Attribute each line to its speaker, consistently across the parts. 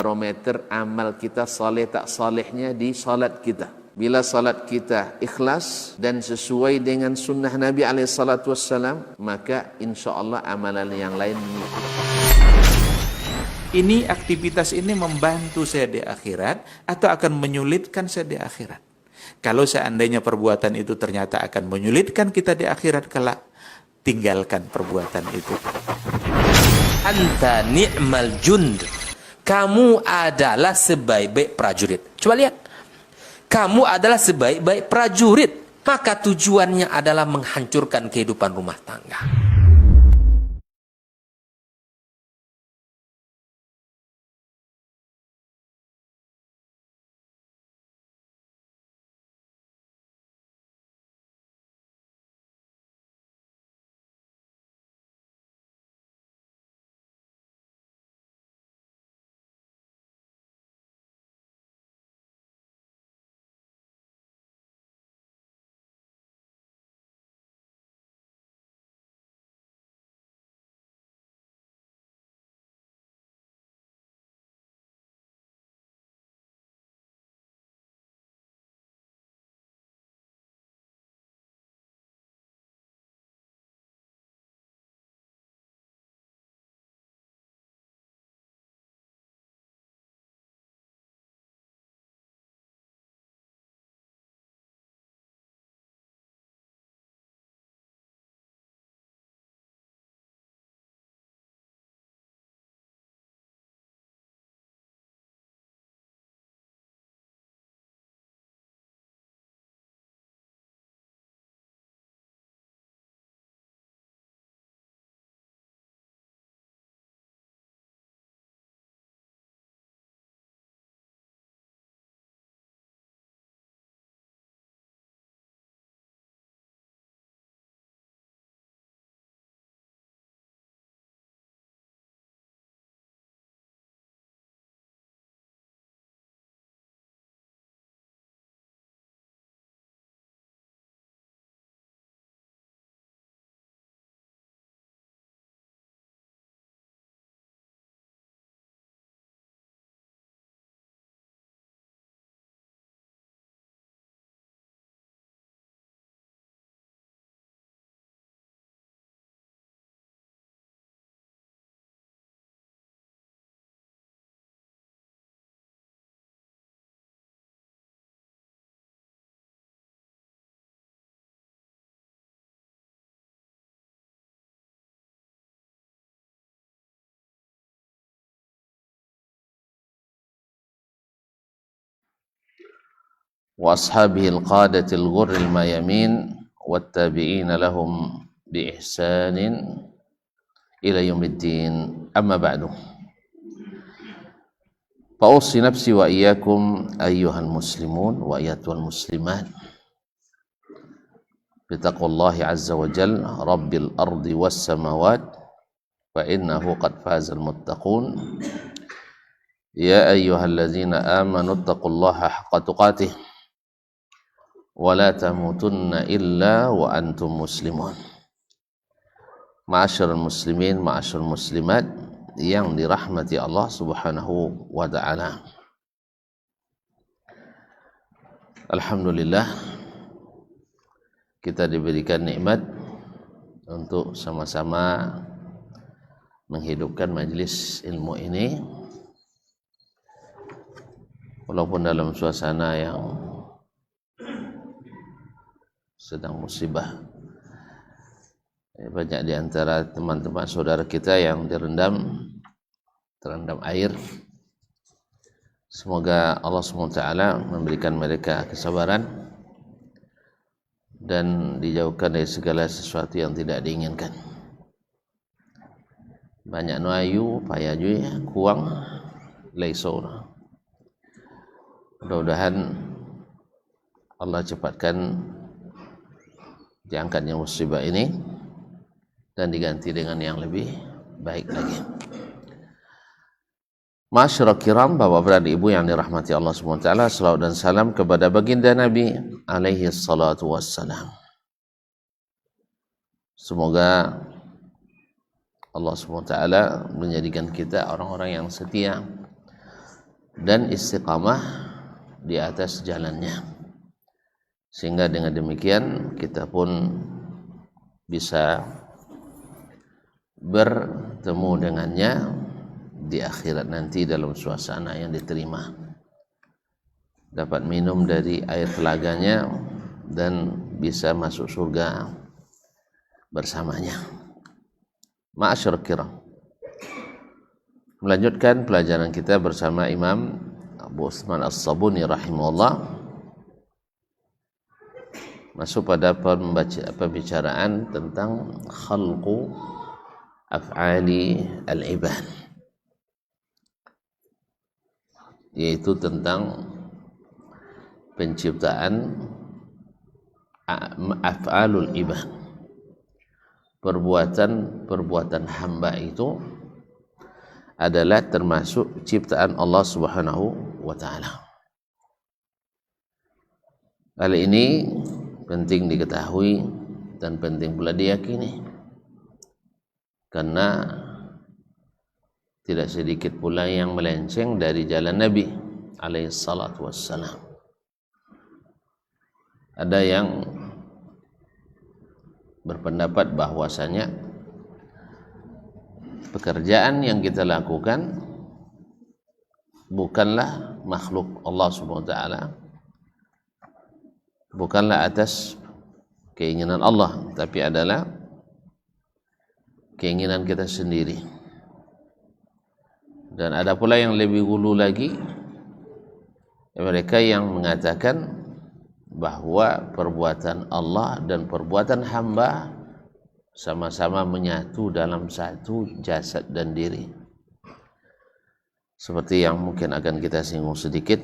Speaker 1: barometer amal kita saleh tak salehnya di salat kita. Bila salat kita ikhlas dan sesuai dengan sunnah Nabi SAW, maka insya Allah amalan yang lain mengikuti.
Speaker 2: Ini aktivitas ini membantu saya di akhirat atau akan menyulitkan saya di akhirat? Kalau seandainya perbuatan itu ternyata akan menyulitkan kita di akhirat kelak, tinggalkan perbuatan itu.
Speaker 3: Anta ni'mal jund. Kamu adalah sebaik-baik prajurit. Coba lihat. Kamu adalah sebaik-baik prajurit. Maka tujuannya adalah menghancurkan kehidupan rumah tangga.
Speaker 1: وأصحابه القادة الغر الميامين والتابعين لهم بإحسان إلى يوم الدين أما بعد فأوصي نفسي وإياكم أيها المسلمون وأيتها المسلمات بتقوى الله عز وجل رب الأرض والسماوات فإنه قد فاز المتقون يا أيها الذين آمنوا اتقوا الله حق تقاته ولا تموتن إلا وأنتم مسلمون. Ma'asyiral muslimin, ma'asyiral muslimat yang dirahmati Allah Subhanahu wa taala. Alhamdulillah kita diberikan nikmat untuk sama-sama menghidupkan majelis ilmu ini walaupun dalam suasana yang sedang musibah. Banyak di antara teman-teman saudara kita yang terendam air. Semoga Allah SWT memberikan mereka kesabaran dan dijauhkan dari segala sesuatu yang tidak diinginkan. Banyak nuayu, payaju, kuang, leisor. Mudah-mudahan Allah cepatkan diangkatnya musibah ini dan diganti dengan yang lebih baik lagi. Masyarakat kiram, bapak-bapak dan ibu yang dirahmati Allah SWT, salawat dan salam kepada baginda Nabi alaihi salatu wassalam. Semoga Allah SWT menjadikan kita orang-orang yang setia dan istiqamah di atas jalannya, sehingga dengan demikian kita pun bisa bertemu dengannya di akhirat nanti dalam suasana yang diterima, dapat minum dari air telaganya dan bisa masuk surga bersamanya. Ma'asyar kiram, melanjutkan pelajaran kita bersama Imam Abu Utsman As-Sabuni rahimahullah, masuk pada pembicaraan tentang khalqu af'ali al-ibad, yaitu tentang penciptaan af'alul ibad, perbuatan hamba itu adalah termasuk ciptaan Allah Subhanahu wa taala. Hal ini penting diketahui dan penting pula diyakini, karena tidak sedikit pula yang melenceng dari jalan Nabi alaihi salatu wassalam. Ada yang berpendapat bahwasanya pekerjaan yang kita lakukan bukanlah makhluk Allah Subhanahu wa taala, bukanlah atas keinginan Allah, tapi adalah keinginan kita sendiri. Dan ada pula yang lebih hulu lagi, mereka yang mengatakan bahwa perbuatan Allah dan perbuatan hamba sama-sama menyatu dalam satu jasad dan diri, seperti yang mungkin akan kita singgung sedikit.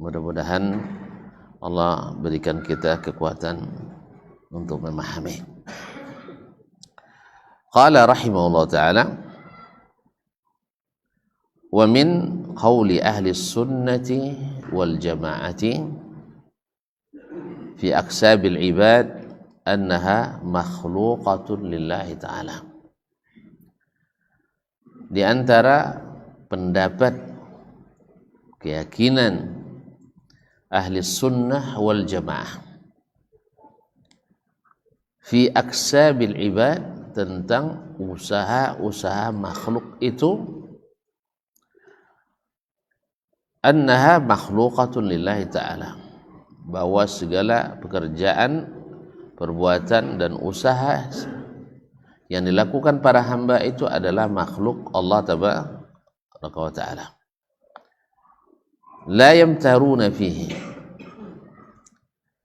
Speaker 1: Mudah-mudahan Allah berikan kita kekuatan untuk memahami. Qala rahimahullah ta'ala, wa min qawli ahli sunnati wal jama'ati fi aqsabil ibad annaha makhluqatun lillahi ta'ala. Di antara pendapat keyakinan ahli sunnah wal jamaah fi aksabil ibad, tentang usaha-usaha makhluk itu, annaha makhluqatun lillahi ta'ala, bahwa segala pekerjaan, perbuatan dan usaha yang dilakukan para hamba itu adalah makhluk Allah tabaraka wa ta'ala. La yamtaruna fihi,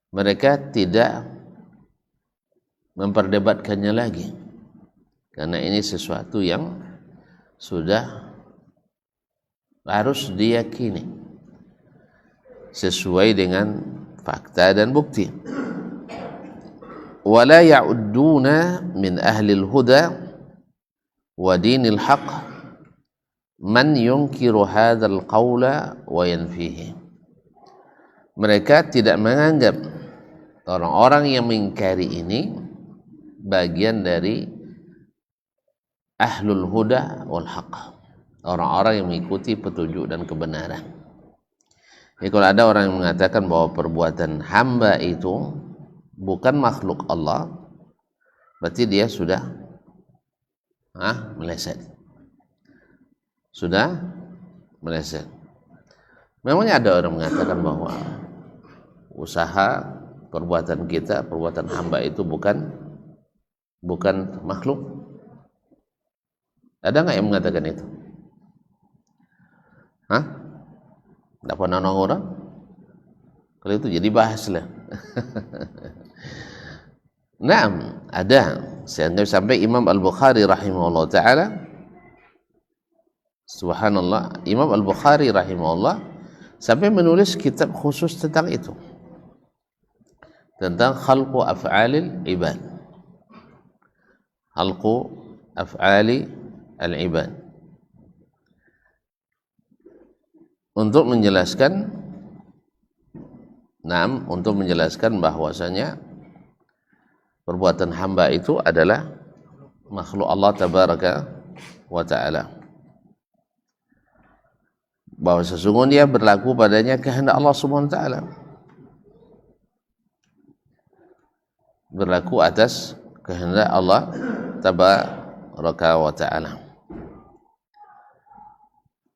Speaker 1: mereka tidak memperdebatkannya lagi, karena ini sesuatu yang sudah harus diyakini sesuai dengan fakta dan bukti. Wala ya'udduna min ahlil huda wa dinil haqq man yunkiru hadzal qawla wa yanfihi. Mereka tidak menganggap orang-orang yang mengingkari ini bagian dari ahlul huda wal haqq, orang-orang yang mengikuti petunjuk dan kebenaran. Jadi kalau ada orang yang mengatakan bahwa perbuatan hamba itu bukan makhluk Allah, berarti dia sudah meleset. Sudah meleset. Memangnya ada orang mengatakan bahwa usaha perbuatan kita, perbuatan hamba itu bukan makhluk? Ada nggak yang mengatakan itu? Tidak pernah nongol orang? Kalau itu jadi bahaslah. Naam, ada. Sampai Imam Al-Bukhari rahimahullah ta'ala, subhanallah, Imam Al-Bukhari rahimahullah sampai menulis kitab khusus tentang itu, tentang khalqu af'alil ibad, khalqu af'ali al-ibad, untuk menjelaskan bahwasanya perbuatan hamba itu adalah makhluk Allah tabaraka wa ta'ala. bahwa sesungguhnya berlaku padanya kehendak Allah Subhanahu wa taala. Berlaku atas kehendak Allah tabaraka wa taala.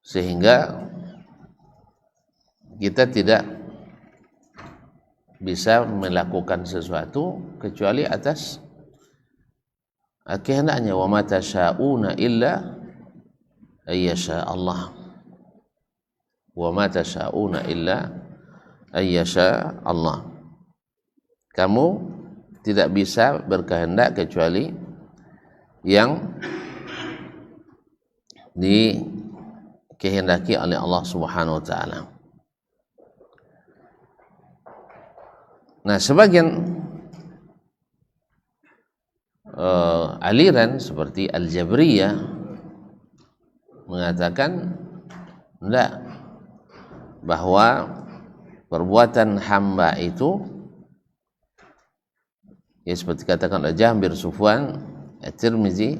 Speaker 1: Sehingga kita tidak bisa melakukan sesuatu kecuali atas kehendaknya. Wa ma tasyauna illa ayyasha Allah. Wa ma tasyauna illa ayyasha Allah. Kamu tidak bisa berkehendak kecuali yang dikehendaki oleh Allah Subhanahu wa taala. Nah, sebagian aliran seperti Al-Jabriyah mengatakan enggak, bahwa perbuatan hamba itu ya seperti katakan oleh Jahm bin Sufwan At-Tirmizi,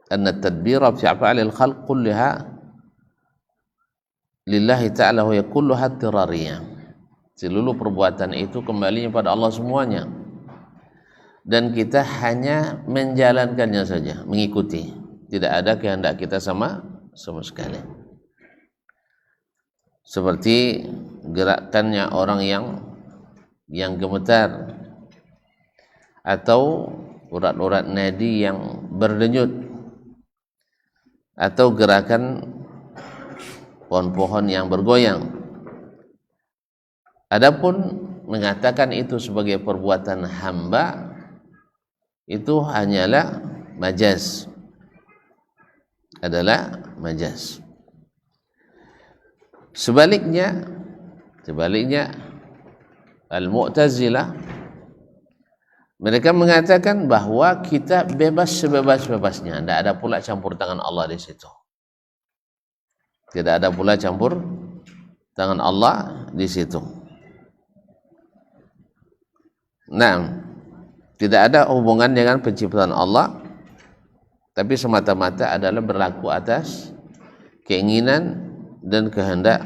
Speaker 1: anna at-tadbira fi af'alil khalq kullaha lillahi ta'ala wa kulluha tirariyah. Seluruh perbuatan itu kembalinya pada Allah semuanya, dan kita hanya menjalankannya saja, mengikuti. Tidak ada kehendak kita sama sekali. Seperti gerakannya orang yang gemetar, atau urat-urat nadi yang berdenyut, atau gerakan pohon-pohon yang bergoyang. Adapun mengatakan itu sebagai perbuatan hamba, itu hanyalah majaz, adalah majaz. Sebaliknya Al-Mu'tazilah, mereka mengatakan bahwa kita bebas sebebas-bebasnya, tidak ada pula campur tangan Allah di situ. Tidak ada pula campur tangan Allah di situ. Nah, tidak ada hubungan dengan penciptaan Allah, tapi semata-mata adalah berlaku atas keinginan dan kehendak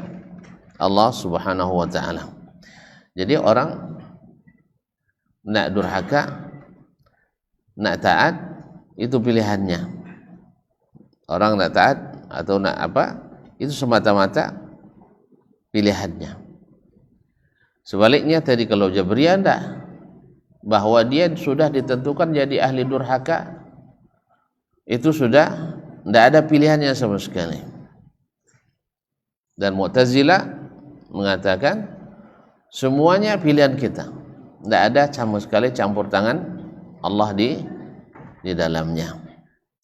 Speaker 1: Allah Subhanahu wa taala. Jadi orang nak durhaka, nak taat, itu pilihannya. Orang nak taat atau nak apa, itu semata-mata pilihannya. Sebaliknya tadi kalau Jabriyah enggak, bahwa dia sudah ditentukan jadi ahli durhaka, itu sudah tidak ada pilihannya sama sekali. Dan Mu'tazilah mengatakan semuanya pilihan kita, tidak ada sama sekali campur tangan Allah di dalamnya.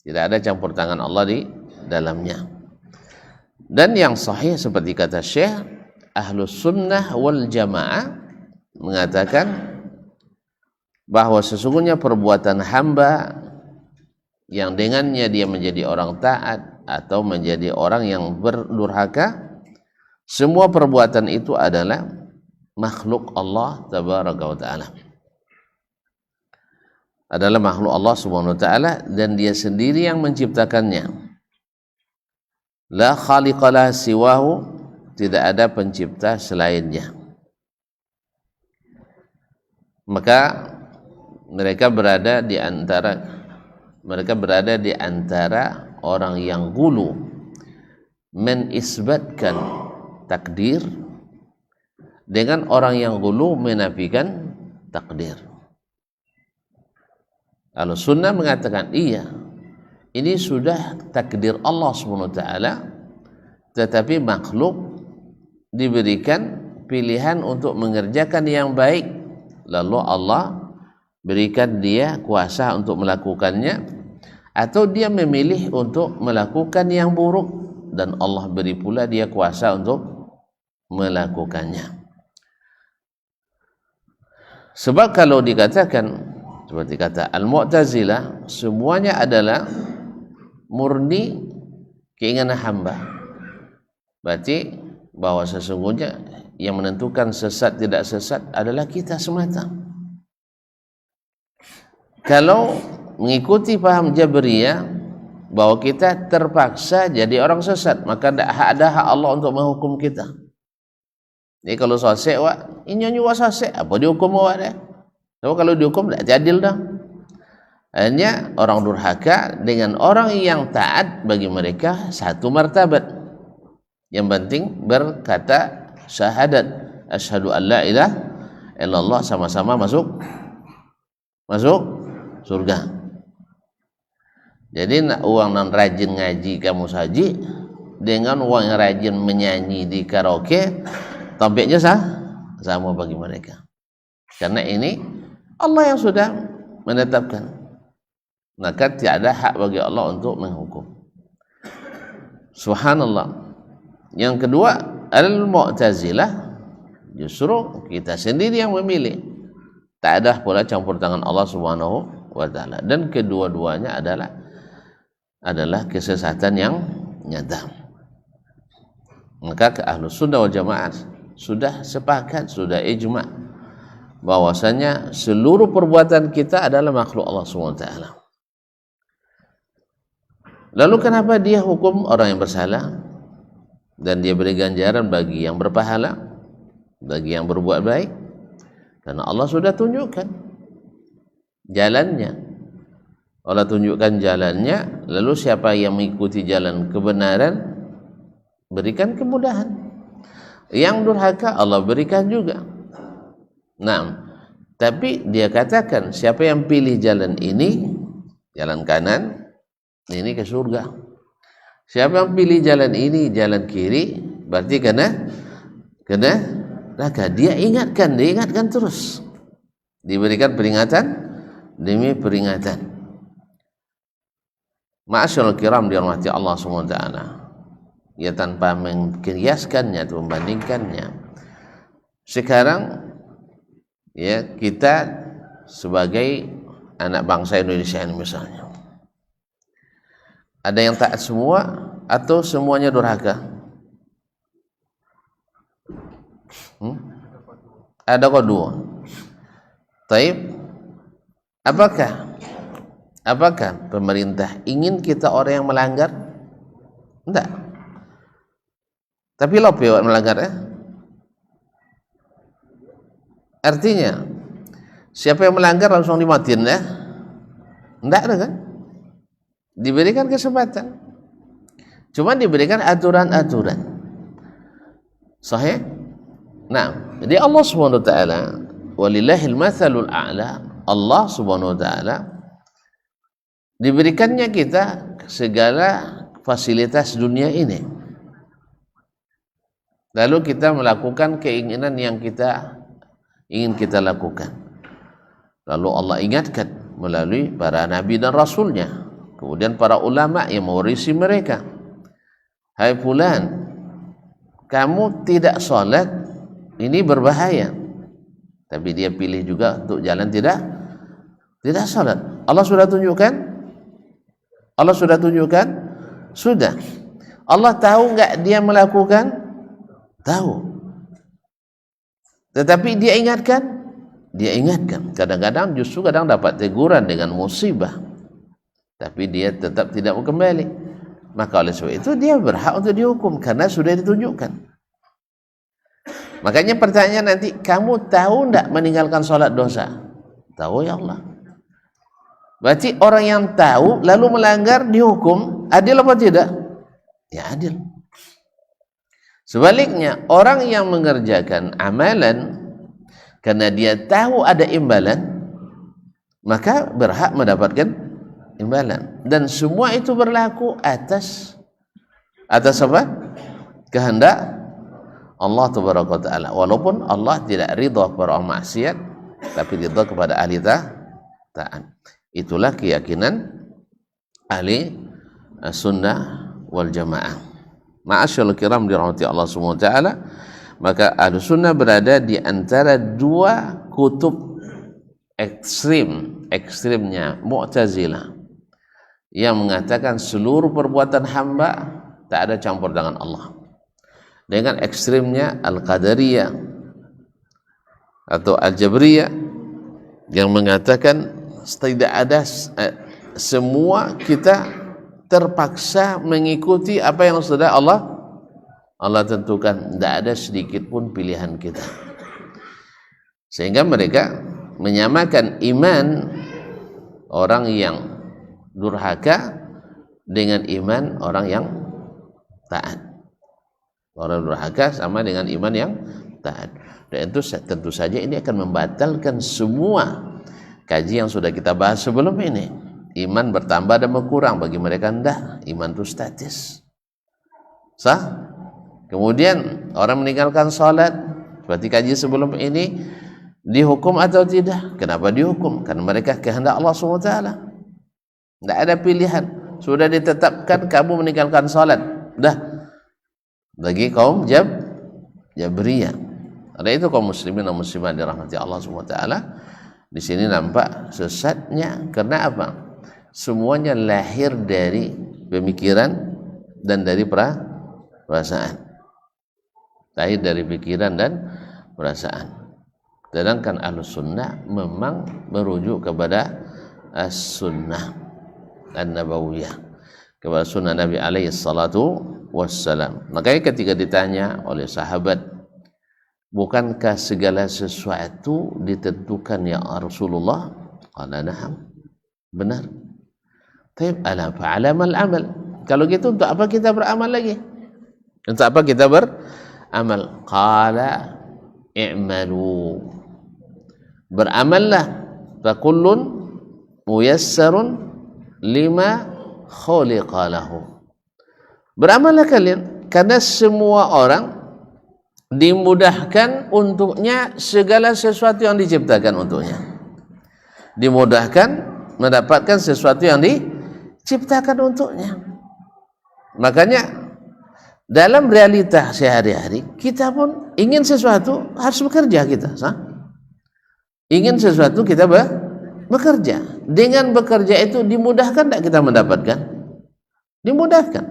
Speaker 1: Tidak ada campur tangan Allah di dalamnya. Dan yang sahih seperti kata Syekh, Ahlus Sunnah wal Jamaah mengatakan bahwa sesungguhnya perbuatan hamba yang dengannya dia menjadi orang taat atau menjadi orang yang berdurhaka, semua perbuatan itu adalah makhluk Allah tabaraka wa ta'ala, adalah makhluk Allah subhanahu wa ta'ala, dan dia sendiri yang menciptakannya. La khaliqalah siwahu, tidak ada pencipta selainnya. Maka mereka berada di antara orang yang gulu menisbatkan takdir dengan orang yang gulu menafikan takdir. Ahlus Sunnah mengatakan iya, ini sudah takdir Allah SWT, tetapi makhluk diberikan pilihan untuk mengerjakan yang baik, lalu Allah berikan dia kuasa untuk melakukannya, atau dia memilih untuk melakukan yang buruk dan Allah beri pula dia kuasa untuk melakukannya. Sebab kalau dikatakan seperti kata Al-Mu'tazilah, semuanya adalah murni keinginan hamba, berarti bahwa sesungguhnya yang menentukan sesat tidak sesat adalah kita semata. Kalau mengikuti paham Jabriyah, bahwa kita terpaksa jadi orang sesat, maka ada hak Allah untuk menghukum kita. Jadi kalau sasek wak, ini nyonya sasek, apa dihukum wak dah? Tapi kalau dihukum tak adil dah. Hanya orang durhaka dengan orang yang taat bagi mereka satu martabat. Yang penting berkata syahadat, asyhadu an la ilaha illallah, sama-sama masuk surga. Jadi uang yang rajin ngaji kamu saji dengan uang yang rajin menyanyi di karaoke, tampaknya sama bagi mereka. Karena ini Allah yang sudah menetapkan. Maka tiada hak bagi Allah untuk menghukum. Subhanallah. Yang kedua, al-Mu'tazilah, justru kita sendiri yang memilih. Tak ada pula campur tangan Allah Subhanahu wa taala. Dan kedua-duanya adalah kesesatan yang nyata. Maka ke Ahlus Sunnah wal Jamaah sudah sepakat, sudah ijma' bahwasanya seluruh perbuatan kita adalah makhluk Allah Subhanahu wa taala. Lalu kenapa dia hukum orang yang bersalah dan dia beri ganjaran bagi yang berpahala, bagi yang berbuat baik? Karena Allah sudah tunjukkan jalannya. Allah tunjukkan jalannya, lalu siapa yang mengikuti jalan kebenaran, berikan kemudahan. Yang durhaka Allah berikan juga. Nah, tapi dia katakan siapa yang pilih jalan ini, jalan kanan, ini ke surga. Siapa yang pilih jalan ini, jalan kiri, berarti kena neraka. Dia ingatkan terus. Diberikan peringatan demi peringatan. Ma'asyiral kiram dirahmati Allah SWT. Ya, tanpa mengkiaskannya atau membandingkannya. Sekarang ya, kita sebagai anak bangsa Indonesia ini misalnya, ada yang taat semua atau semuanya durhaka? Ada kok dua. Taib, apakah pemerintah ingin kita orang yang melanggar? Tidak. Tapi lope melanggar ya. Artinya siapa yang melanggar langsung dimatiin ya? Tidak ada kan? Diberikan kesempatan. Cuma diberikan aturan-aturan. Sahih? Nah, jadi Allah Subhanahu wa taala, walillahil matsalul a'la, Allah Subhanahu wa taala diberikannya kita segala fasilitas dunia ini. Lalu kita melakukan keinginan yang kita ingin kita lakukan. Lalu Allah ingatkan melalui para nabi dan rasulnya, kemudian para ulama yang mewarisi mereka. Hai fulan, kamu tidak sholat, ini berbahaya. Tapi dia pilih juga untuk jalan tidak sholat. Allah sudah tunjukkan. Sudah. Allah tahu enggak dia melakukan? Tahu. Tetapi dia ingatkan. Kadang-kadang justru dapat teguran dengan musibah. Tapi dia tetap tidak mau kembali. Maka oleh sebab itu dia berhak untuk dihukum karena sudah ditunjukkan. Makanya pertanyaan nanti, kamu tahu enggak meninggalkan sholat dosa? Tahu ya Allah. Berarti orang yang tahu lalu melanggar dihukum, adil apa tidak? Ya adil. Sebaliknya, orang yang mengerjakan amalan karena dia tahu ada imbalan, maka berhak mendapatkan imbalan. Dan semua itu berlaku atas apa? Kehendak Allah Tabaraka wa Ta'ala. Walaupun Allah tidak ridha kepada orang maksiat, tapi ridha kepada ahli taat. Itulah keyakinan ahli sunnah wal jamaah. Ma'asyarul kiram dirahmati Allah Subhanahu wa taala. Maka ahli sunnah berada di antara dua kutub ekstrimnya Mu'tazilah yang mengatakan seluruh perbuatan hamba tak ada campur tangan Allah, dengan ekstrimnya Al-Qadariyah atau Al-Jabriyah yang mengatakan tidak ada, semua kita terpaksa mengikuti apa yang sudah Allah tentukan. Tidak ada sedikit pun pilihan kita. Sehingga mereka menyamakan iman orang yang durhaka dengan iman orang yang taat. Orang durhaka sama dengan iman yang taat. Dan itu tentu saja ini akan membatalkan semua kaji yang sudah kita bahas sebelum ini. Iman bertambah dan berkurang, bagi mereka enggak. Iman itu statis. Sah? Kemudian orang meninggalkan salat seperti kaji sebelum ini, dihukum atau tidak? Kenapa dihukum? Karena mereka kehendak Allah SWT. Tidak ada pilihan. Sudah ditetapkan kamu meninggalkan salat. Dah. Bagi kaum Jabriyah. Ada itu kaum muslimin dan muslimat dirahmati Allah SWT. Di sini nampak sesatnya. Karena apa? Semuanya lahir dari pemikiran dan dari perasaan. Lahir dari pikiran dan perasaan. Sedangkan Ahlus Sunnah memang merujuk kepada As-Sunnah An-Nabawiyah, kepada Sunnah Nabi alaihi salatu wassalam. Makanya ketika ditanya oleh sahabat, bukankah segala sesuatu ditentukan ya Rasulullah? Qala na'am. Benar. Taib ala fa'alamal amal. Kalau gitu untuk apa kita beramal lagi? Untuk apa kita beramal? Qala i'malu. Beramallah. Fa kullun muyassarun lima khuliqa lahu. Beramallah kalian, karena semua orang dimudahkan untuknya segala sesuatu yang diciptakan untuknya. Dimudahkan mendapatkan sesuatu yang diciptakan untuknya. Makanya dalam realita sehari-hari kita pun ingin sesuatu harus bekerja kita, sah? Ingin sesuatu kita bekerja. Dengan bekerja itu dimudahkan tidak kita mendapatkan? Dimudahkan.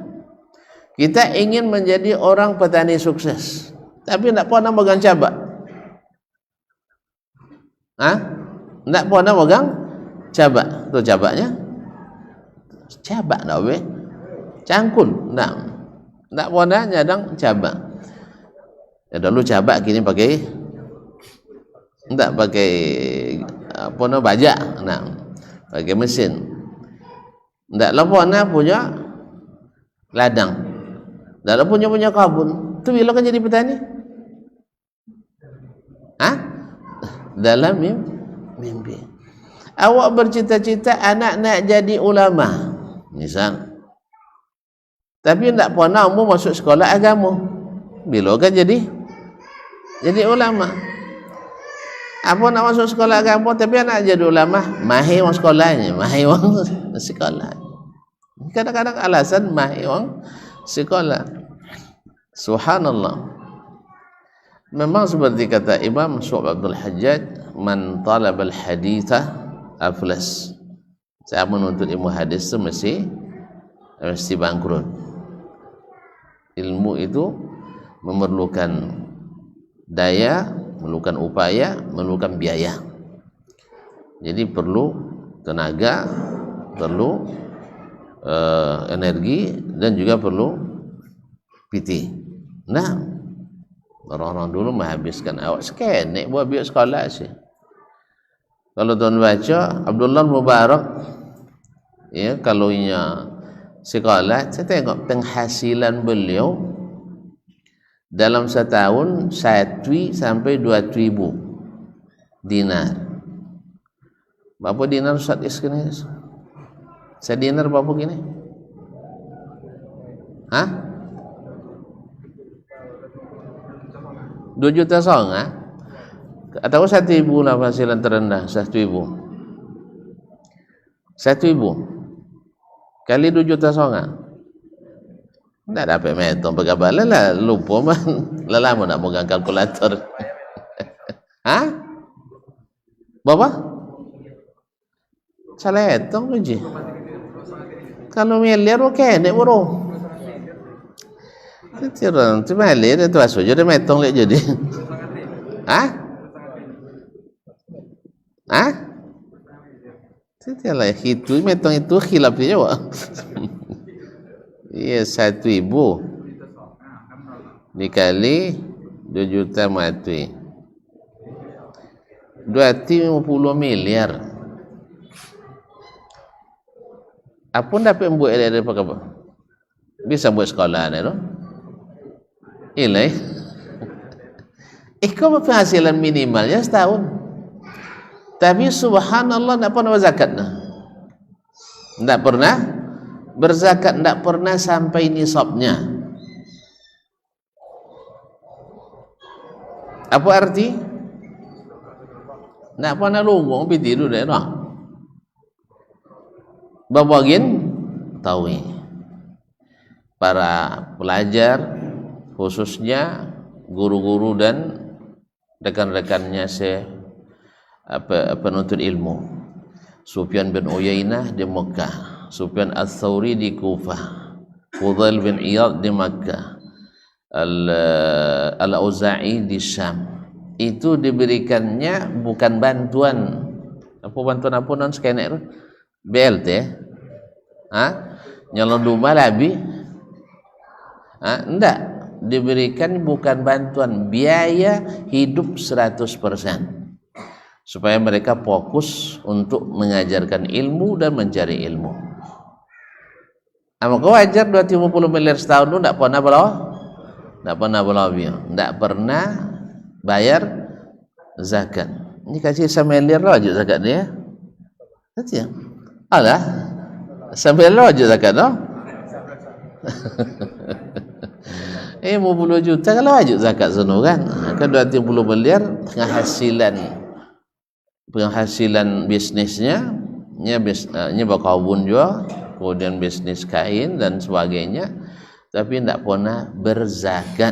Speaker 1: Kita ingin menjadi orang petani sukses, tapi tidak pernah megang cabak. Tidak pernah megang cabak. Itu cabaknya? Cabak tak boleh. Cangkul. Tidak pernah nyadang cabak. Ya, dulu cabak, kini pakai tidak pakai apa nama bajak. Pakai mesin. Tidak pernah punya ladang. Tidak punya kabun. Itu bila kan jadi petani? Dalam mimpi. Awak bercita-cita anak nak jadi ulama, misal. Tapi tidak pernah mau masuk sekolah agama. Bila kan jadi ulama. Apa nak masuk sekolah agama tapi anak jadi ulama, mahir wang sekolahnya, mahir wang sekolah. Kadang-kadang alasan mahir wang sekolah. Subhanallah. Memang seperti kata Imam Syu'bah Abdul Hajjaj, man talabal haditha aflas. Saya menuntut ilmu hadis itu mesti bangkrut. Ilmu itu memerlukan daya, memerlukan upaya, memerlukan biaya. Jadi perlu tenaga, perlu energi, dan juga perlu piti. Nah, orang-orang dulu menghabiskan awak sekenek buat biar sekolah sih. Kalau tuan baca Abdullah Mubarak, ya, kalau nya sekolah, saya tengok penghasilan beliau dalam setahun 1 sampai 2.000 dinar. Berapa dinar Ustaz Iskini? Saya dinar berapa gini? 2 juta setengah atau 1.000 lah penghasilan terendah. 1.000 kali 2 juta setengah, tidak dapat metong pegabala lah, lupa man. Lama nak pegang kalkulator. Berapa? Salah hitung je. Kalau miliar okey nek bro. Tiran tu balik tu asal je dia metong lek jadi. Tidak lah itu metong itu khilaf dia. Iya, 1.000 dikali 2 juta mati 250 miliar. Apa dapat buat ada apa? Bisa buat sekolah ni tu. Ilai. Kau penghasilan minimalnya setahun. Tapi subhanallah tak pernah berzakat nah. Tak pernah berzakat, tak pernah sampai nisabnya. Apa arti? Tak pernah lunggung pergi tidur dah no. Babagian tahu para pelajar khususnya guru-guru dan rekan-rekannya penuntut ilmu. Sufyan bin Uyainah di Mekah, Sufyan Ats-Tsauri di Kufah, Fudail bin Iyad di Makkah, Al-Auza'i di Syam. Itu diberikannya bukan bantuan. Apa bantuan apa non skenek tu? BLT. Nyalon rumah labi. Enggak, diberikan bukan bantuan, biaya hidup 100%. Supaya mereka fokus untuk mengajarkan ilmu dan mencari ilmu. Maka wajar 250 miliar setahun itu tidak pernah tidak pernah bayar zakat. Ini kasih 1 miliar aja zakat dia. Nanti ya. Alah, 1 miliar aja zakat no. 50 juta kalau wajib zakat sunu kan. Kan 250 miliar penghasilan bisnisnya berkebun juga, kemudian bisnis kain dan sebagainya, tapi tidak pernah berzakat.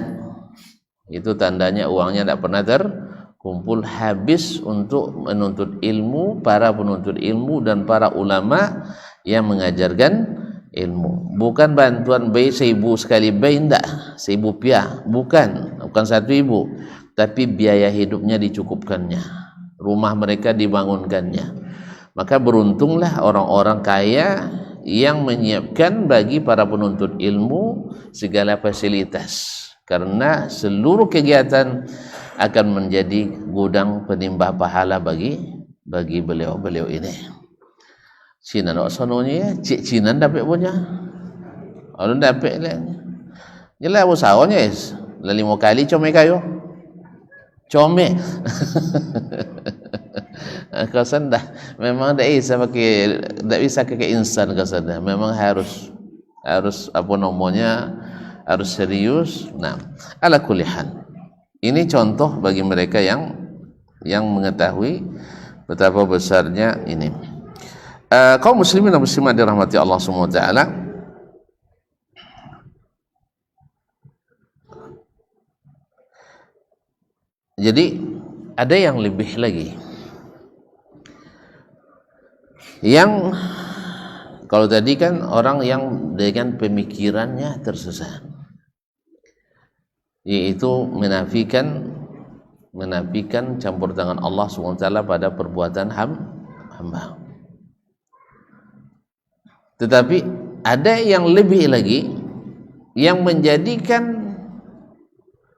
Speaker 1: Itu tandanya uangnya tidak pernah terkumpul, habis untuk menuntut ilmu, para penuntut ilmu dan para ulama yang mengajarkan ilmu. Bukan bantuan bayi 1.000 sekali bayi, tidak 1.000 rupiah, bukan 1.000, tapi biaya hidupnya dicukupkannya, rumah mereka dibangunkannya. Maka beruntunglah orang-orang kaya yang menyiapkan bagi para penuntut ilmu segala fasilitas, karena seluruh kegiatan akan menjadi gudang penimba pahala bagi beliau-beliau ini. Cina nak sononya ya, cik Cina dapat punya. Orang dapat lah. Jelah usahanya es. 5 kali comel kayu. Comel. Kasan dah memang tak bisa pakai instan kasan dah. Memang harus apa namanya, harus serius. Nah, ala kulli hal. Ini contoh bagi mereka yang mengetahui betapa besarnya ini. Kaum muslimin dan muslimat dirahmati Allah Subhanahu wa taala. Jadi ada yang lebih lagi. Yang kalau tadi kan orang yang dengan pemikirannya tersesat, yaitu menafikan campur tangan Allah SWT pada perbuatan hamba. Tetapi ada yang lebih lagi, yang menjadikan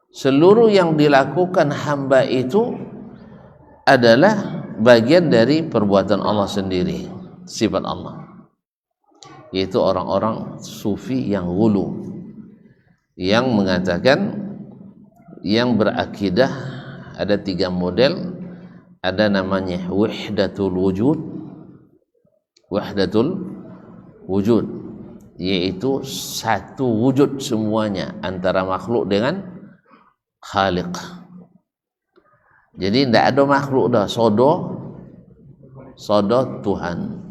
Speaker 1: seluruh yang dilakukan hamba itu adalah bagian dari perbuatan Allah sendiri, sifat Allah, yaitu orang-orang sufi yang ghulu, yang mengatakan, yang berakidah ada 3 model. Ada namanya wahdatul wujud, yaitu satu wujud semuanya antara makhluk dengan khaliq. Jadi tidak ada makhluk dah, sodo Tuhan.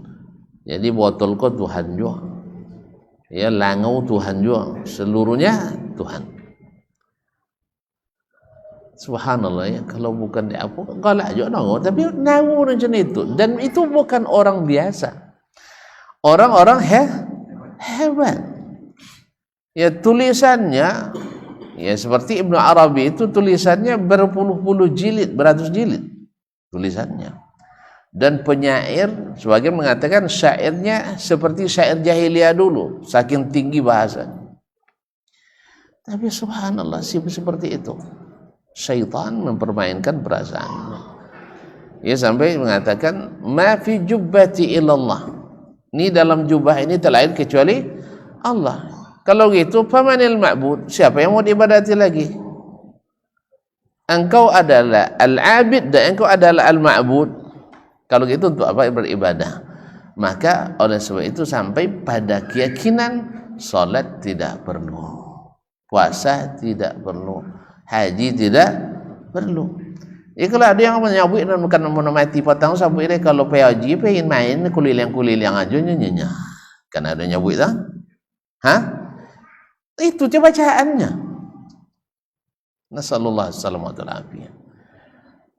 Speaker 1: Jadi botol ko Tuhan juga, ya langau Tuhan juga, seluruhnya Tuhan. Subhanallah ya, kalau bukan dia apa galak juga nongol, tapi ngawur macam itu. Dan itu bukan orang biasa, orang-orang hebat. Ya tulisannya ya seperti Ibnu Arabi itu tulisannya berpuluh-puluh jilid, beratus jilid tulisannya. Dan penyair sebagian mengatakan syairnya seperti syair jahiliyah dulu, saking tinggi bahasa. Tapi subhanallah, seperti itu syaitan mempermainkan perasaan. Ia sampai mengatakan ma fi jubbati illallah, ini dalam jubah ini tak lain kecuali Allah. Kalau gitu famanil ma'bud, siapa yang mau diibadati lagi? Engkau adalah al-abid dan engkau adalah al-ma'bud. Kalau gitu untuk apa beribadah? Maka oleh sebab itu sampai pada keyakinan salat tidak perlu, puasa tidak perlu, haji tidak perlu. Ya kalau ada yang menyabut dan bukan mau mati potong sabut ini, kalau pergi haji pengen main kuliling aja nyanyinya. Kan ada nyabut tak? Hah? Itu je bacaannya. Nasallallahu alaihi wasallam.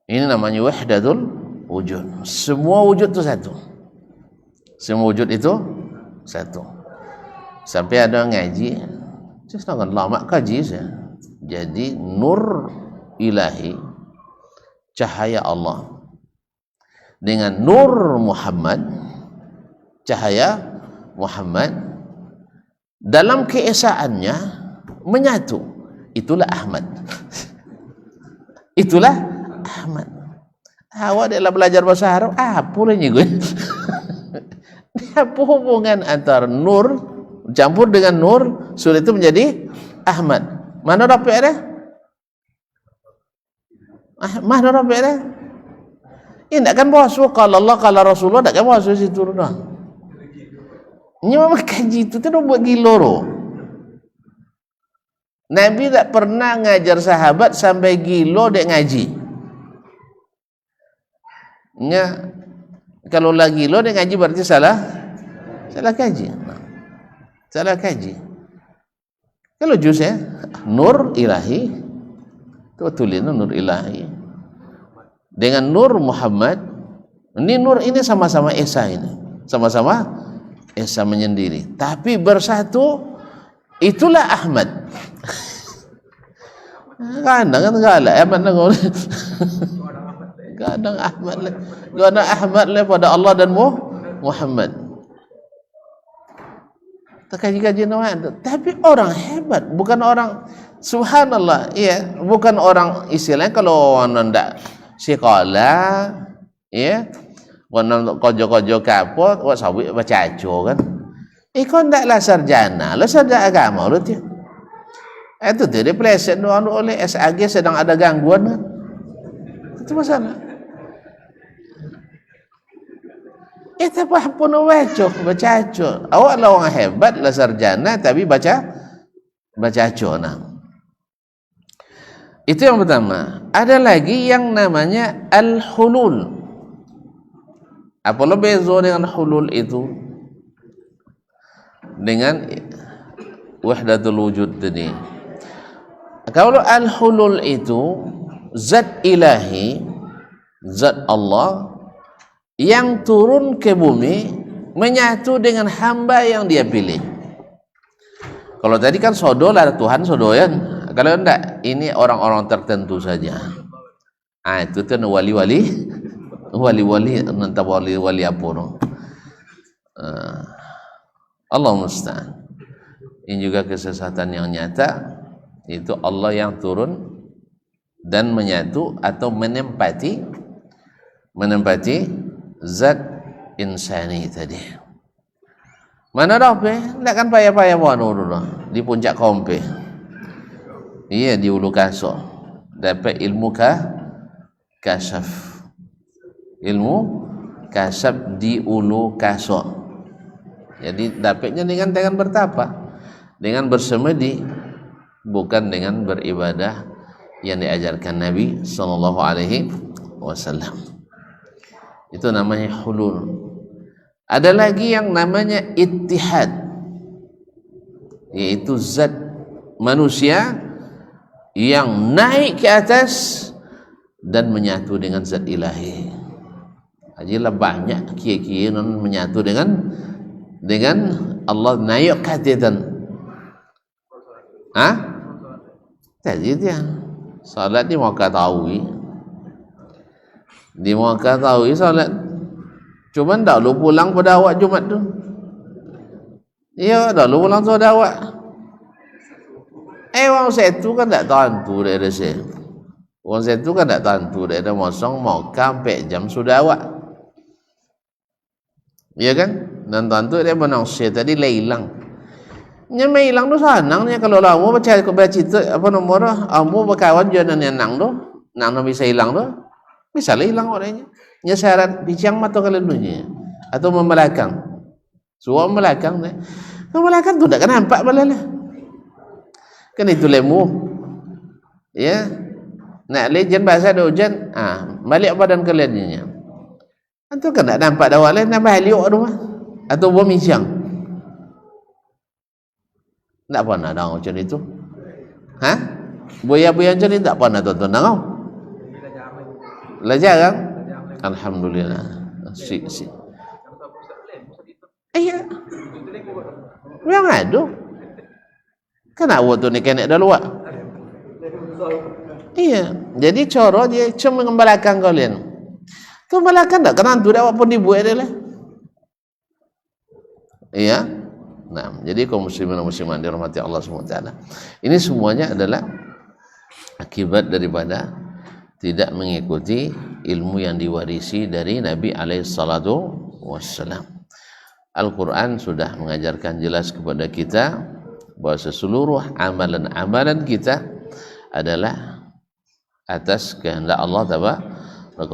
Speaker 1: Ini namanya wahdatul wujud. Semua wujud itu satu. Semua wujud itu satu. Sampai ada ngaji, saya sangat lama kaji saya. Jadi nur ilahi, cahaya Allah dengan nur Muhammad, cahaya Muhammad dalam keesaannya menyatu. Itulah Ahmad. Itulah Ahmad. Awak adalah belajar bahasa Arab, apa lagi gue? Apa hubungan antara nur campur dengan nur sudah itu menjadi Ahmad? Mana rapi ada? Mana rapi ada? Ini tak kan bahasa kalau Allah kalau Rasulullah tak kan bahasa situ dah. Ini memang kaji itu tu buat gilo roh. Nabi tak pernah ngajar sahabat sampai gilo dek ngaji. Nya kalau lagi lo dia ngaji berarti salah kaji. Salah kaji. Kalau juz ya nur ilahi tu tulisan nur ilahi dengan nur Muhammad. Ini nur ini sama-sama esa ini. Sama-sama esa menyendiri tapi bersatu, itulah Ahmad. Kadang kan galak Ahmad nang kadang Ahmad le pada Allah dan Muhammad. Terkaji-kaji nama, tapi orang hebat, bukan orang subhanallah, ya, bukan orang istilahnya kalau orang ndak sekolah, ya, orang kojo-kojo kapot, wak sawit baca aco kan. Kau ndaklah sarjana, lo sarjana agama lo tu. Itu dia pleset oleh SAG sedang ada gangguan kan. Itu masalah. Itu apa pun baca aco. Awak lah orang hebat lah sarjana tapi baca aco nah. Itu yang pertama. Ada lagi yang namanya al-hulul. Apa lo beza dengan hulul itu? Dengan wahdatul wujud tadi. Kalau al-hulul itu zat ilahi, zat Allah yang turun ke bumi menyatu dengan hamba yang dia pilih. Kalau tadi kan sodo lah Tuhan sodoyan. Kalau enggak ini orang-orang tertentu saja. Itu kan wali-wali entah wali apa no. Allah musta'an. Ini juga kesesatan yang nyata, itu Allah yang turun dan menyatu atau menempati zat insani tadi. Mana dah pe? Tak kan payah-payah buat dulu di puncak kompe. Iya di ulu kasok. Dapat ilmu kasyaf. Ilmu kasyaf di ulu kasok. Jadi dapatnya dengan bertapa, dengan bersemedi, bukan dengan beribadah yang diajarkan Nabi sallallahu alaihi wasallam. Itu namanya hulul. Ada lagi yang namanya ittihad, yaitu zat manusia yang naik ke atas dan menyatu dengan zat ilahi. Ajilah banyak kiai-kiai non menyatu dengan Allah naik ke atas. Jadi dia salat di Makkah tawi. Di Makkah tawi salat Cuma dah lu pulang pada awak Jumat tu. Ya, dah lu pulang tu ada awak. Orang satu kan tak tentu dia ada saya. Orang satu kan tak tentu dia ada mosong mau sampai jam sudah awak. Ya kan? Dan tentu dia manusia tadi hilang. Nya hilang tu sanangnya kalau kamu baca cerita apa nomor kamu berkawan jangan nang tu, nang bisa hilang tu. Bisa hilang orangnya. Nya syarat bicang mata kalian dunia atau membelakang. Suam belakang deh. Belakang tu tak kan nampak balalah. Kan itu lemu. Ya. Nak lejen bahasa ada hujan, balik badan kalian nya. Atau kan tak nampak dah lain nak balik rumah atau buat misyang. Tak pernah dah macam itu. Buaya-buaya macam ni tak pernah tonton dah kau. Belajar kan? Alhamdulillah. Si. Iya. Yang ada. Kenapa tu ni kena dah luar? Iya. Jadi coro dia cuma mengembalakan kalian. Tu mengembalakan tak kena tu dah apa pun dibuat dia lah. Iya. Nah, jadi kaum muslimin dan muslimat dirahmati Allah SWT. Ini semuanya adalah akibat daripada tidak mengikuti ilmu yang diwarisi dari Nabi SAW. Al-Quran sudah mengajarkan jelas kepada kita bahawa seluruh amalan-amalan kita adalah atas kehendak Allah Taala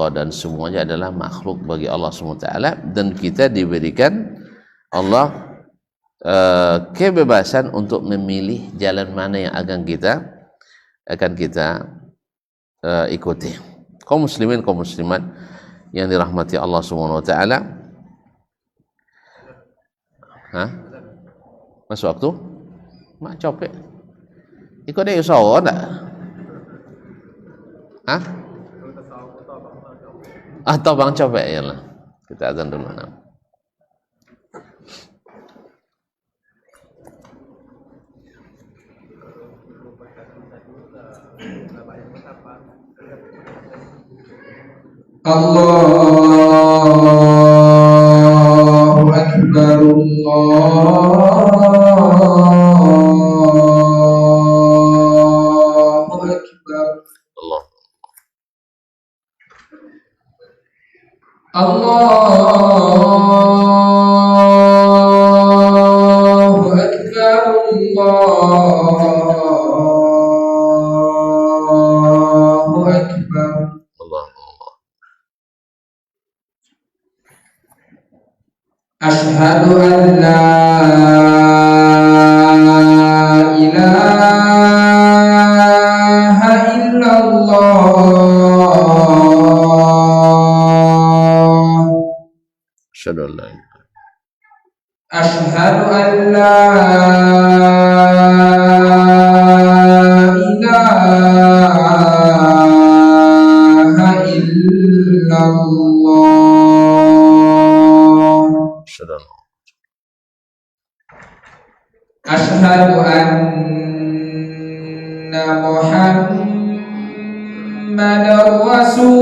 Speaker 1: dan semuanya adalah makhluk bagi Allah SWT, dan kita diberikan Allah kebebasan untuk memilih jalan mana yang akan kita ikuti. Kaum muslimin, kaum muslimat yang dirahmati Allah SWT. Masuk waktu? Mak copek. Ikut dia usaha tak? Atau bang copek ya lah. Kita azan dulu.
Speaker 4: Allahu Akbar, Allahu Akbar, Allahu Akbar, Allahu Akbar. Asyhadu an la ilaha illallah.
Speaker 1: Asyhadu an la
Speaker 4: Asyhadu an la ilaha illallah. Asyhadu anna Muhammadar Rasulullah.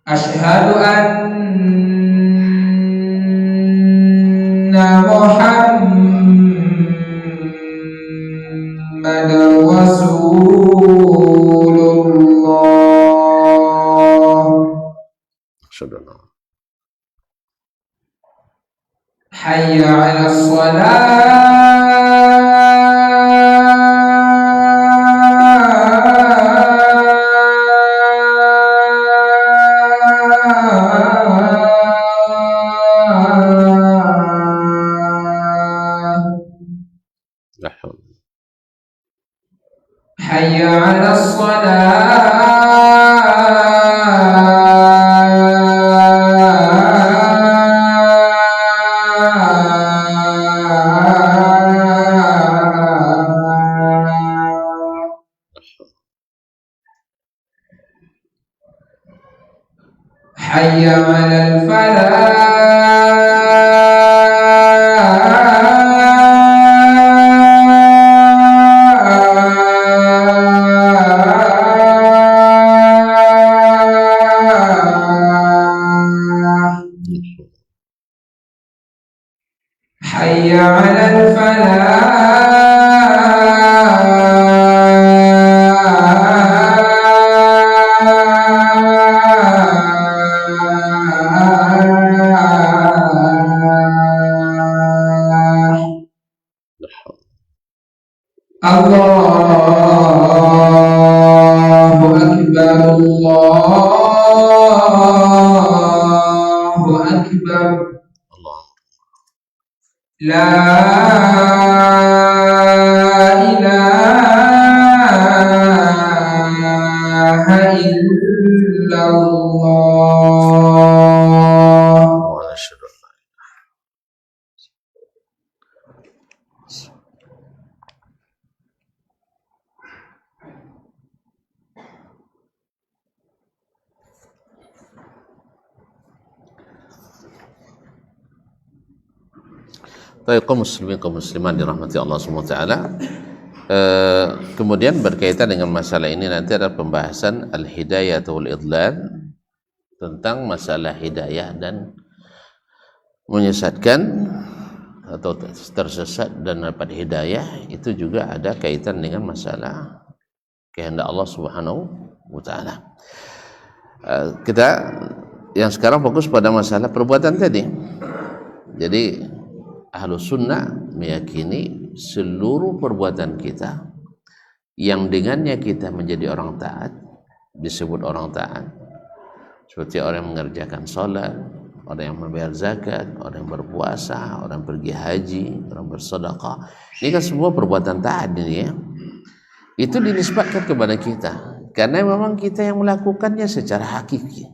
Speaker 4: Asyhadu anna Muhammadar Rasulullah. Hayya 'alas salah. Hayya 'alas hayya 'alal falah. Allahu Akbar, Allahu Akbar. La ilaha illallah.
Speaker 1: Baik, kaum muslimin kaum muslimat dirahmati Allah SWT. Kemudian berkaitan dengan masalah ini nanti ada pembahasan al-hidayah atau al-idlal, tentang masalah hidayah dan menyesatkan atau tersesat dan dapat hidayah. Itu juga ada kaitan dengan masalah kehendak Allah Subhanahu wa taala. Kita yang sekarang fokus pada masalah perbuatan tadi. Jadi Ahlus Sunnah meyakini seluruh perbuatan kita yang dengannya kita menjadi orang taat disebut orang taat. Seperti orang yang mengerjakan salat, orang yang membayar zakat, orang yang berpuasa, orang yang pergi haji, orang bersedekah. Ini kan semua perbuatan taat ini ya. Itu dinisbatkan kepada kita karena memang kita yang melakukannya secara hakiki.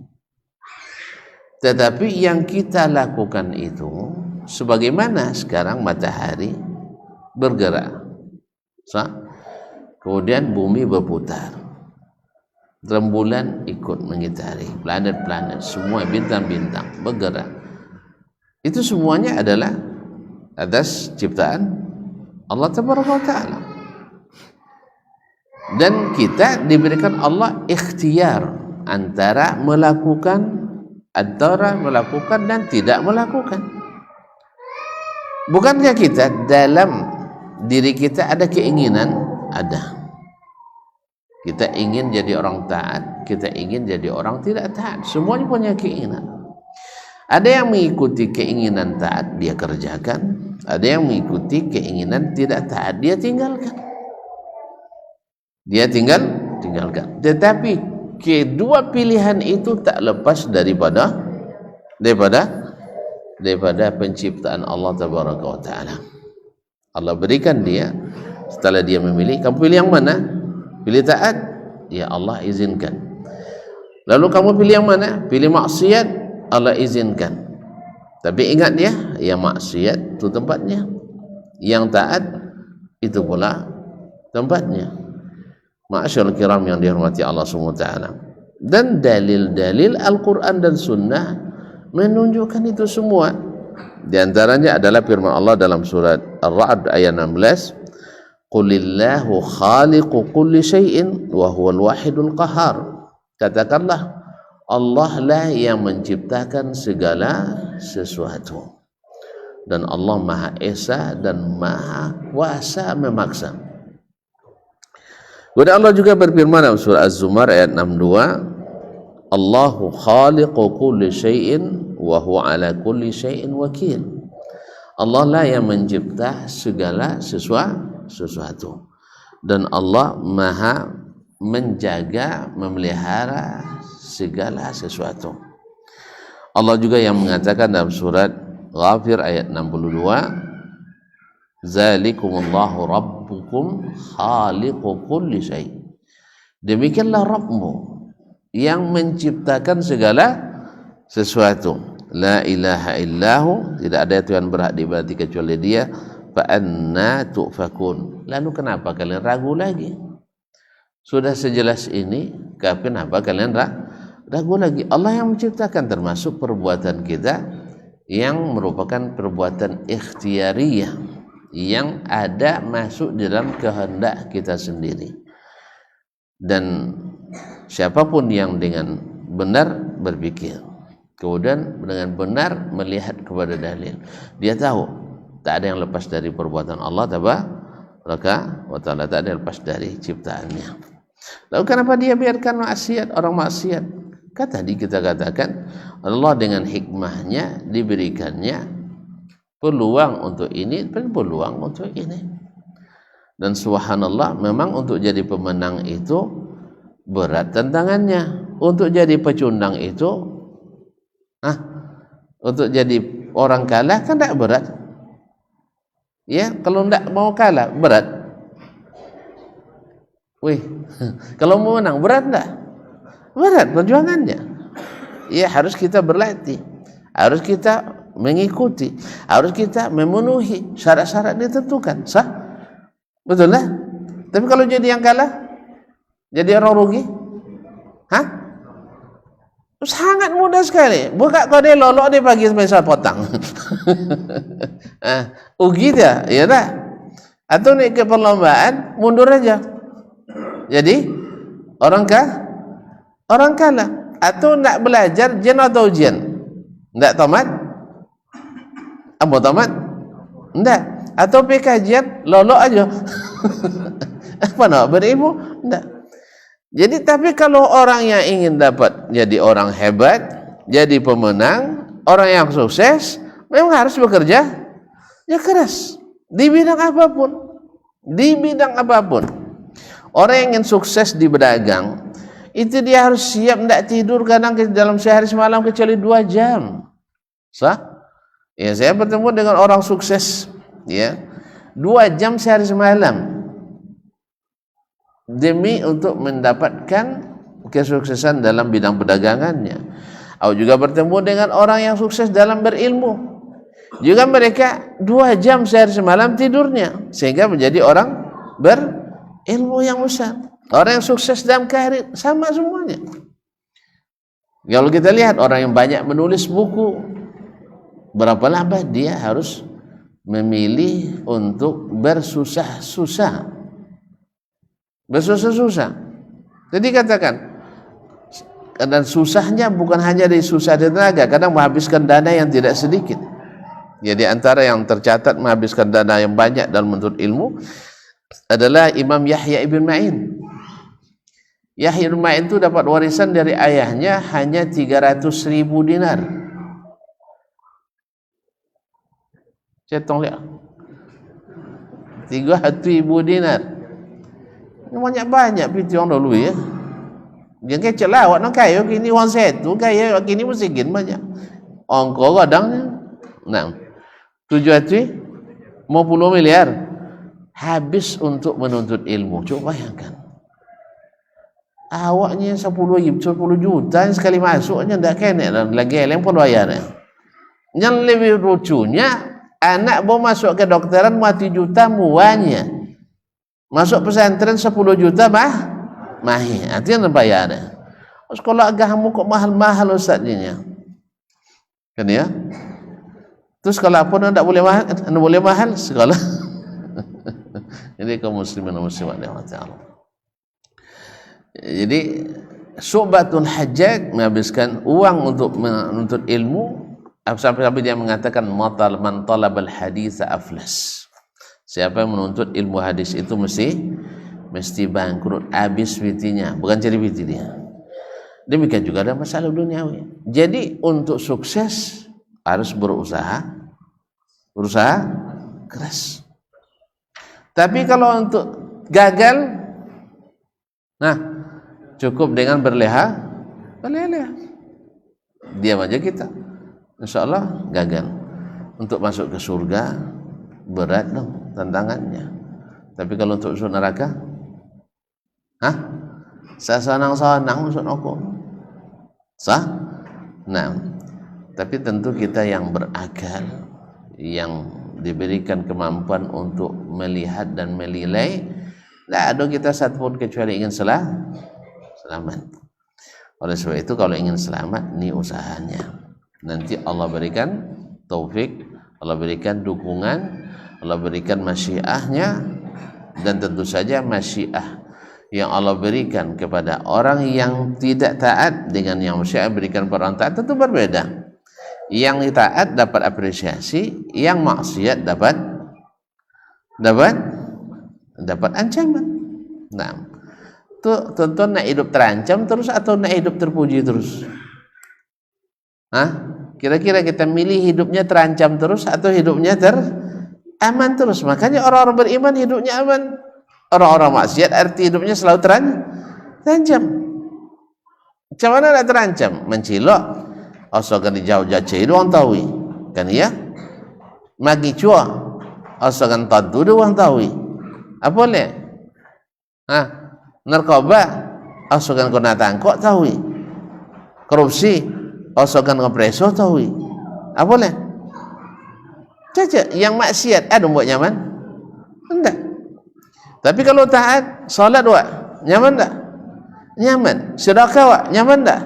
Speaker 1: Tetapi yang kita lakukan itu sebagaimana sekarang matahari bergerak, kemudian bumi berputar, rembulan ikut mengitari, planet-planet, semua bintang-bintang bergerak. Itu semuanya adalah atas ciptaan Allah Taala. Dan kita diberikan Allah ikhtiar antara melakukan dan tidak melakukan. Bukankah kita dalam diri kita ada keinginan? Ada. Kita ingin jadi orang taat, kita ingin jadi orang tidak taat. Semuanya punya keinginan. Ada yang mengikuti keinginan taat, dia kerjakan. Ada yang mengikuti keinginan tidak taat, dia tinggalkan. Tinggalkan. Tetapi kedua pilihan itu tak lepas daripada penciptaan Allah Tabaraka wa Ta'ala. Allah berikan dia, setelah dia memilih, kamu pilih yang mana? Pilih taat, ya Allah izinkan. Lalu kamu pilih yang mana? Pilih maksiat, Allah izinkan. Tapi ingat dia, yang maksiat itu tempatnya, yang taat itu pula tempatnya. Ma'asyarul kiram yang dihormati Allah SWT. Dan dalil-dalil Al-Quran dan Sunnah menunjukkan itu semua. Di antaranya adalah firman Allah dalam surat Ar-Ra'd ayat 16, Qulillahu khaliqu kulli syai'in wa huwal wahidul qahar. Katakanlah, Allah lah yang menciptakan segala sesuatu, dan Allah Maha Esa dan Maha Kuasa memaksa. Kemudian Allah juga berfirman dalam surah Az-Zumar ayat 62, Allahu khaliqu kulli syai'in wa huwa ala kulli syai'in wakil. Allah lah yang mencipta segala sesuatu, dan Allah Maha menjaga, memelihara segala sesuatu. Allah juga yang mengatakan dalam surat Ghafir ayat 62, Zalikumullahu rabbukum khaliqu kulli syai'. Demikianlah Rabbmu yang menciptakan segala sesuatu. La ilaha illahu, tidak ada Tuhan berhak diibadati kecuali Dia. Fa anna tu'fakun. Lalu kenapa kalian ragu lagi? Sudah sejelas ini, kenapa kalian ragu lagi? Allah yang menciptakan, termasuk perbuatan kita yang merupakan perbuatan ikhtiariyah, yang ada masuk dalam kehendak kita sendiri. Dan siapapun yang dengan benar berpikir, kemudian dengan benar melihat kepada dalil, dia tahu tak ada yang lepas dari perbuatan Allah Tabaraka wa Ta'ala, tak ada yang lepas dari ciptaannya. Lalu kenapa dia biarkan orang maksiat? Tadi kita katakan Allah dengan hikmahnya diberikannya peluang untuk ini dan peluang untuk ini. Dan subhanallah, memang untuk jadi pemenang itu berat tantangannya. Untuk jadi pecundang itu, untuk jadi orang kalah kan tidak berat. Ya, kalau tidak mau kalah berat. Wih, kalau mau menang berat tidak? Berat perjuangannya. Ya, harus kita berlatih, harus kita mengikuti, harus kita memenuhi syarat-syarat ditentukan. Sah? Betul lah. Tapi kalau jadi yang kalah, jadi orang rugi, sangat mudah sekali. Buka kode lolok dia pagi sampai potang. Ugi dia, ya tak? Atau naik ke perlombaan, mundur aja. Jadi orang kalah. Atau nak belajar jen atau ujian, tidak tamat, apa tamat? Tidak. Atau kajian lolok aja. Apa nak berilmu? Tidak. Jadi tapi kalau orang yang ingin dapat jadi orang hebat, jadi pemenang, orang yang sukses, memang harus bekerja ya keras di bidang apapun. Di bidang apapun. Orang yang ingin sukses di berdagang, itu dia harus siap tidak tidur kadang dalam sehari semalam kecuali 2 jam. Sah? Ya, saya bertemu dengan orang sukses, ya, 2 jam sehari semalam demi untuk mendapatkan kesuksesan dalam bidang perdagangannya. Aku juga bertemu dengan orang yang sukses dalam berilmu, juga mereka 2 jam sehari semalam tidurnya sehingga menjadi orang berilmu yang besar. Orang yang sukses dalam karir sama semuanya. Kalau kita lihat orang yang banyak menulis buku, berapa lama dia harus memilih untuk bersusah-susah. Jadi katakan, dan susahnya bukan hanya dari susah tenaga, kadang menghabiskan dana yang tidak sedikit. Jadi antara yang tercatat menghabiskan dana yang banyak dalam menuntut ilmu adalah Imam Yahya ibn Ma'in. Yahya ibn Ma'in itu dapat warisan dari ayahnya hanya 300.000 dinar. Cetong lihat 300.000 dinar. Banyak piti orang dulu ya. Dia kecil lah awak nak kaya kini orang satu kaya kini miskin banyak. Angka kadangnya 750 miliar habis untuk menuntut ilmu. Coba bayangkan. Awaknya 10 juta sekali masuknya tidak kena lagi yang pun bayarnya. Yang lebih lucunya, anak bawa masuk ke dokteran 1 juta muanya, masuk pesantren 10 juta mahir, artinya bayarnya. Sekolah agama kok mahal-mahal ustaznya kan ya. Terus kalau apa tidak boleh mahal sekolah. Jadi kaum muslimin dan muslimat yang Allah. Jadi Syu'batul Hajjaj menghabiskan uang untuk menuntut ilmu sampai dia mengatakan man talabal hadits aflas. Siapa yang menuntut ilmu hadis itu mesti bangkrut, habis pitinya, bukan cari piti dia. Demikian juga ada masalah duniawi. Jadi untuk sukses harus berusaha keras. Tapi kalau untuk gagal, cukup dengan berleha. Diam aja kita, insyaallah gagal. Untuk masuk ke surga berat dong tantangannya. Tapi kalau untuk masuk neraka, saya senang masuk neraka. Sah? Tapi tentu kita yang berakal, yang diberikan kemampuan untuk melihat dan menilai, tidak ada kita satupun kecuali ingin selamat. Oleh sebab itu kalau ingin selamat, ini usahanya. Nanti Allah berikan taufik, Allah berikan dukungan, Allah berikan masyiahnya, dan tentu saja masyiah yang Allah berikan kepada orang yang tidak taat dengan yang masyiah berikan pada orang taat tentu berbeda. Yang taat dapat apresiasi, yang maksiat dapat ancaman. Tuh tonton nak hidup terancam terus atau nak hidup terpuji terus? Kira-kira kita milih hidupnya terancam terus atau hidupnya aman terus? Makanya orang-orang beriman hidupnya aman. Orang-orang maksiat arti hidupnya selalu terancam. Macam mana nak terancam? Mencilok, asalkan dijauh-jauh cahaya orang tahu. Kan ya? Magi cua, asalkan tadu dia orang tahu. Apa boleh? Narkoba, asalkan kau nak tangkok tahu. Korupsi, asalkan kau preso tahu. Apa boleh? Caca, yang maksiat ada buat nyaman? Enggak. Tapi kalau taat, salat wak, nyaman tak? Nyaman. Sedekah wak, nyaman tak?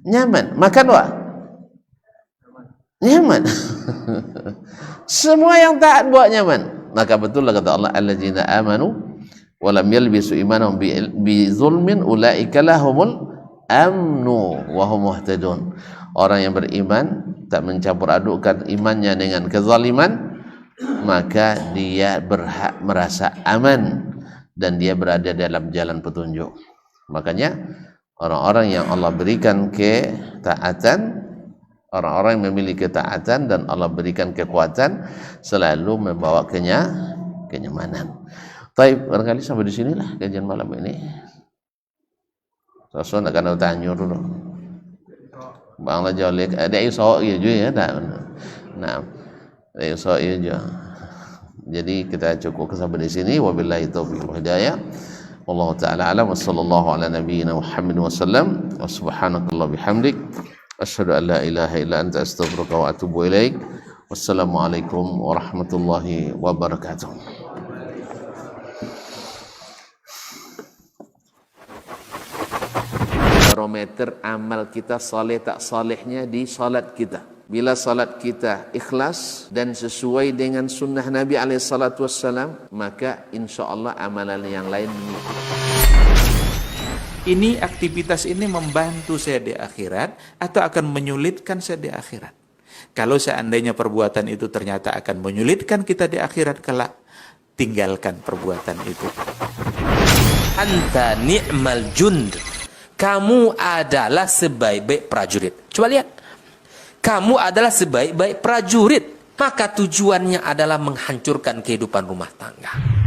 Speaker 1: Nyaman. Makan wak? Nyaman. Semua yang taat buat nyaman. Maka betul lah kata Allah, alladzina amanu wa lam yalbisu imanahum bi zulmin ulaika lahumul amnu wa hum muhtadun. Orang yang beriman tak mencampur adukkan imannya dengan kezaliman, maka dia berhak merasa aman dan dia berada dalam jalan petunjuk. Makanya orang-orang yang Allah berikan ketaatan, orang-orang yang memiliki ketaatan dan Allah berikan kekuatan, selalu membawa kenyamanan. Baik, barangkali sampai di sinilah kajian malam ini. Saya nak kena tanya dulu. Bang lah jauh lek, ada iso iya juga ya, nah, ada iso iya juga. Jadi kita cukup sampai di sini. Wabillahi taufiq wal hidayah. Wallahu taala alam. Wassallallahu ala nabiyyina Muhammad wasallam. Wa subhanakallah bihamdik. Asyhadu an la ilaha illa anta astaghfiruka wa atubu ilaik. Wassalamualaikum warahmatullahi wabarakatuh. Barometer amal kita saleh tak salehnya di salat kita. Bila salat kita ikhlas dan sesuai dengan sunnah Nabi SAW, maka insya Allah amalan yang lain mengikuti.
Speaker 2: Ini aktivitas ini membantu saya di akhirat atau akan menyulitkan saya di akhirat? Kalau seandainya perbuatan itu ternyata akan menyulitkan kita di akhirat kelak, tinggalkan perbuatan itu.
Speaker 3: Anta ni'mal jund. Kamu adalah sebaik-baik prajurit. Coba lihat. Kamu adalah sebaik-baik prajurit. Maka tujuannya adalah menghancurkan kehidupan rumah tangga.